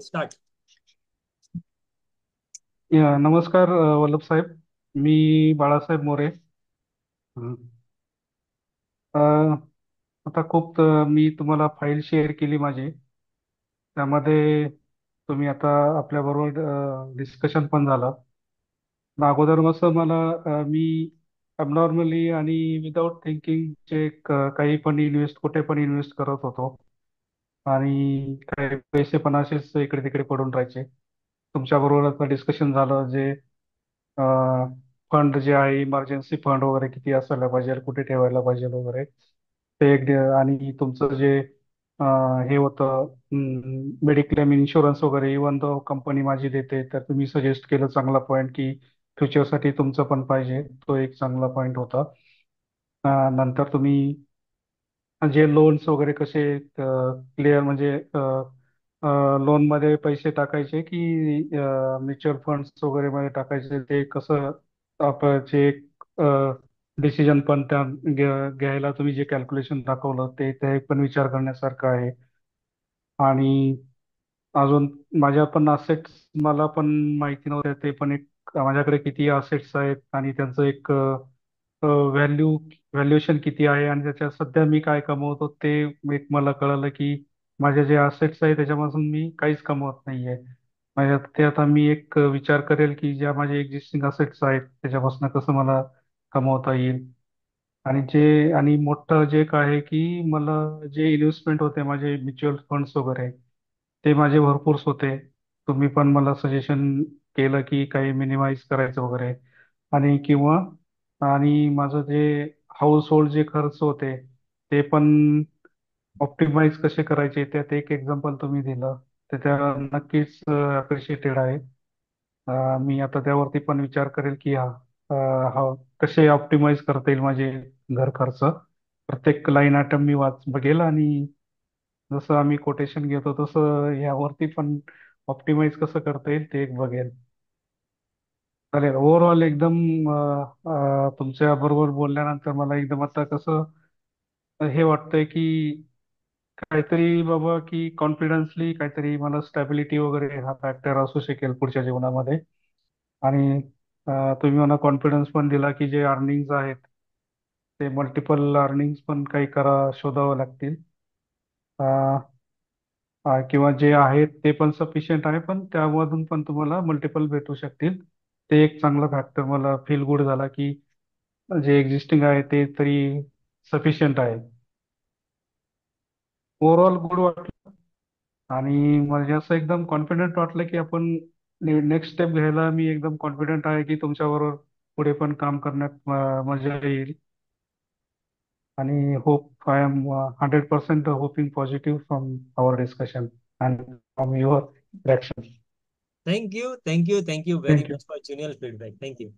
Start. नमस्कार वल्लभ साहेब. मी बाळासाहेब मोरे. हं. अ, आता मी तुम्हाला फाईल शेअर केली माझी. त्यामध्ये तुम्ही आता आपल्याबरोबर डिस्कशन पण झालं. पण अगोदर कसं मी अबनॉर्मली आणि विदाउट थिंकिंगचे काही पण कुठे पण इन्व्हेस्ट करत होतो. आणि काही पैसे पण असेच इकडे तिकडे पडून राहायचे. तुमच्या बरोबर आता डिस्कशन झालं जे फंड जे आहे इमर्जन्सी फंड वगैरे किती असायला पाहिजे, कुठे ठेवायला पाहिजे वगैरे ते आणि तुमचं जे हे होतं मेडिक्लेम इन्शुरन्स वगैरे इवन दो कंपनी माझी देते, तर तुम्ही सजेस्ट केलं चांगला पॉईंट की फ्युचरसाठी तुमचं पण पाहिजे. तो एक चांगला पॉईंट होता. नंतर तुम्ही जे लोन्स वगैरे कसे क्लिअर म्हणजे लोन मध्ये पैसे टाकायचे की म्युच्युअल फंड्स वगैरे मध्ये टाकायचे, ते कसं आपचे डिसिजन पण घ्यायला तुम्ही जे कॅल्क्युलेशन दाखवलं ते ते पण विचार करण्यासारखं आहे. आणि अजून माझ्या पण असेट्स मला पण माहिती नव्हते, ते पण एक माझ्याकडे किती असेट्स आहेत आणि त्यांचं एक व्हॅल्यू व्हॅल्युएशन किती आहे आणि त्याच्यात सध्या मी काय कमवतो ते एक मला कळलं की माझे जे असेट्स आहे त्याच्यापासून मी काहीच कमवत नाहीये. ते आता मी एक विचार करेल की ज्या माझे एक्झिस्टिंग असेट्स आहेत त्याच्यापासून कसं मला कमवता येईल. आणि मोठं जे काय आहे की मला जे इन्व्हेस्टमेंट होते माझे म्युच्युअल फंड्स वगैरे ते माझे भरपूर होते. तुम्ही पण मला सजेशन केलं की काही मिनिमाइज करायचं वगैरे. किंवा माझं जे हाऊस होल्ड जे खर्च होते ते पण ऑप्टिमाइज कसे करायचे त्यात एक एक्झाम्पल तुम्ही दिलं. तर त्या नक्कीच अप्रिशिएटेड आहे. मी आता त्यावरती पण विचार करेल की हा कसे ऑप्टिमाइज करता येईल माझे घर खर्च. प्रत्येक लाईन आयटम मी बघेल आणि जसं आम्ही कोटेशन घेतो तसं यावरती पण ऑप्टिमाइज कसं करता येईल ते एक बघेल. चालेल. ओव्हरऑल एकदम तुमच्या बरोबर बोलल्यानंतर मला एकदम आता कसं हे वाटतंय की काहीतरी बाबा की कॉन्फिडन्सली काहीतरी मला स्टॅबिलिटी वगैरे हा फॅक्टर असू शकेल पुढच्या जीवनामध्ये. आणि तुम्ही मला कॉन्फिडन्स पण दिला की जे अर्निंग्स आहेत ते मल्टिपल अर्निंग्स पण काही शोधावं लागतील. किंवा जे आहेत ते पण सफिशियंट आहे पण त्यामधून पण तुम्हाला मल्टिपल भेटू शकतील. ते एक चांगला फॅक्टर मला फील गुड झाला की जे एक्झिस्टिंग आहे ते तरी सफिशियंट आहे. ओव्हरऑल गुड वाटलं. आणि म्हणजे असं एकदम कॉन्फिडंट वाटलं की आपण नेक्स्ट स्टेप घ्यायला मी एकदम कॉन्फिडंट आहे की तुमच्याबरोबर पुढे पण काम करण्यात मजा येईल. आणि hope I am 100% hoping positive from our discussion and from your reaction. Thank you, thank you, thank you very thank you. Much for junior feedback. Thank you.